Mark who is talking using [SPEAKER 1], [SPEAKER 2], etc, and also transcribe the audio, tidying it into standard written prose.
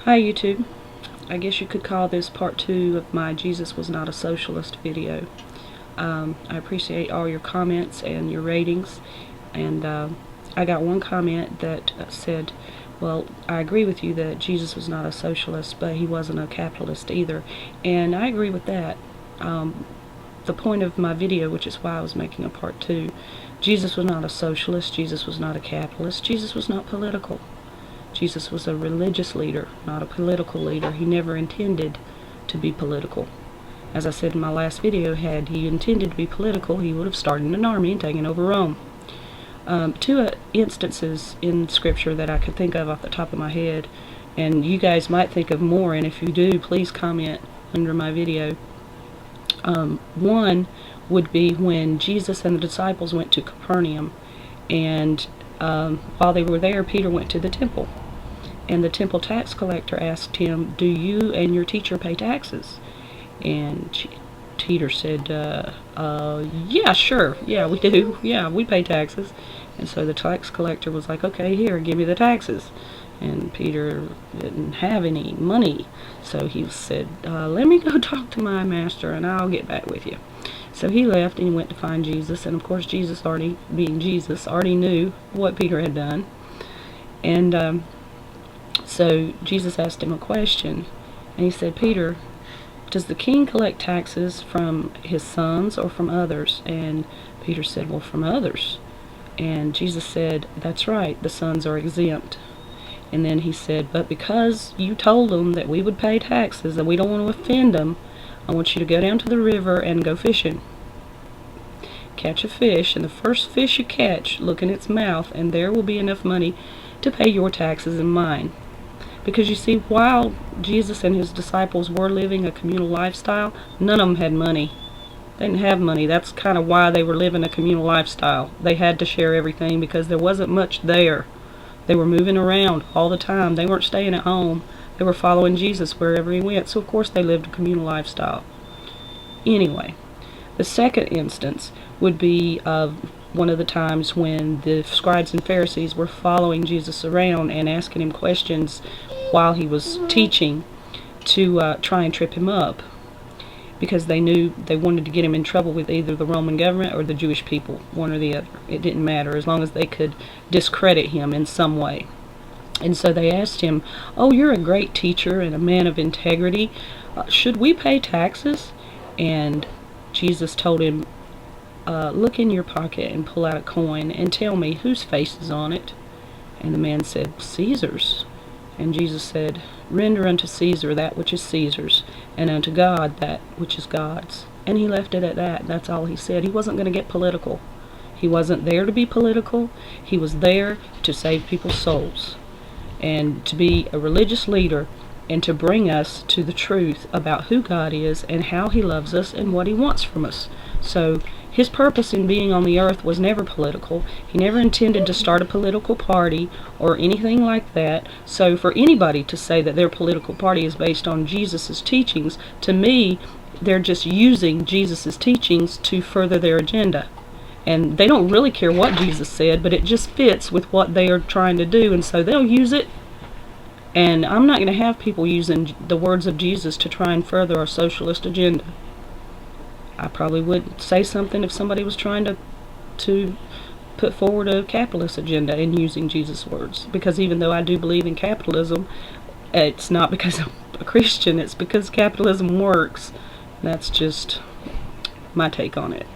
[SPEAKER 1] Hi YouTube. I guess you could call this part 2 of my Jesus Was Not a Socialist video. I appreciate all your comments and your ratings, and I got one comment that said, well, I agree with you that Jesus was not a socialist, but he wasn't a capitalist either, and I agree with that. The point of my video, which is why I was making a part 2, Jesus was not a socialist, Jesus was not a capitalist, Jesus was not political. Jesus was a religious leader, not a political leader. He never intended to be political. As I said in my last video, had he intended to be political, he would have started an army and taken over Rome. Two instances in Scripture that I could think of off the top of my head, and you guys might think of more, and if you do, please comment under my video. One would be when Jesus and the disciples went to Capernaum, and while they were there, Peter went to the temple. And the temple tax collector asked him, "Do you and your teacher pay taxes?" And Peter said, yeah, sure, yeah, we do, yeah, we pay taxes. And so the tax collector was like, "Okay, here, give me the taxes." And Peter didn't have any money, so he said, "Let me go talk to my master and I'll get back with you." So he left and he went to find Jesus, and of course Jesus, being Jesus, already knew what Peter had done. And so Jesus asked him a question, and he said, "Peter, does the king collect taxes from his sons or from others?" And Peter said, "Well, from others." And Jesus said, "That's right, the sons are exempt." And then he said, "But because you told them that we would pay taxes and we don't want to offend them, I want you to go down to the river and go fishing. Catch a fish, and the first fish you catch, look in its mouth, and there will be enough money to pay your taxes and mine." Because you see, while Jesus and his disciples were living a communal lifestyle, none of them had money. They didn't have money. That's kind of why they were living a communal lifestyle. They had to share everything because there wasn't much there. They were moving around all the time. They weren't staying at home. They were following Jesus wherever he went, so of course they lived a communal lifestyle. Anyway, the second instance would be one of the times when the scribes and Pharisees were following Jesus around and asking him questions while he was teaching to try and trip him up, because they knew they wanted to get him in trouble with either the Roman government or the Jewish people, one or the other. It didn't matter, as long as they could discredit him in some way. And so they asked him, "Oh, you're a great teacher and a man of integrity. Should we pay taxes?" And Jesus told him, "Look in your pocket and pull out a coin and tell me whose face is on it." And the man said, "Caesar's." And Jesus said, "Render unto Caesar that which is Caesar's, and unto God that which is God's." And he left it at that. That's all he said. He wasn't going to get political. He wasn't there to be political. He was there to save people's souls, and to be a religious leader, and to bring us to the truth about who God is and how he loves us and what he wants from us. So his purpose in being on the earth was never political. He never intended to start a political party or anything like that. So for anybody to say that their political party is based on Jesus' teachings, to me, they're just using Jesus' teachings to further their agenda. And they don't really care what Jesus said, but it just fits with what they are trying to do, and so they'll use it. And I'm not going to have people using the words of Jesus to try and further a socialist agenda. I probably would say something if somebody was trying to put forward a capitalist agenda in using Jesus' words. Because even though I do believe in capitalism, it's not because I'm a Christian, it's because capitalism works. That's just my take on it.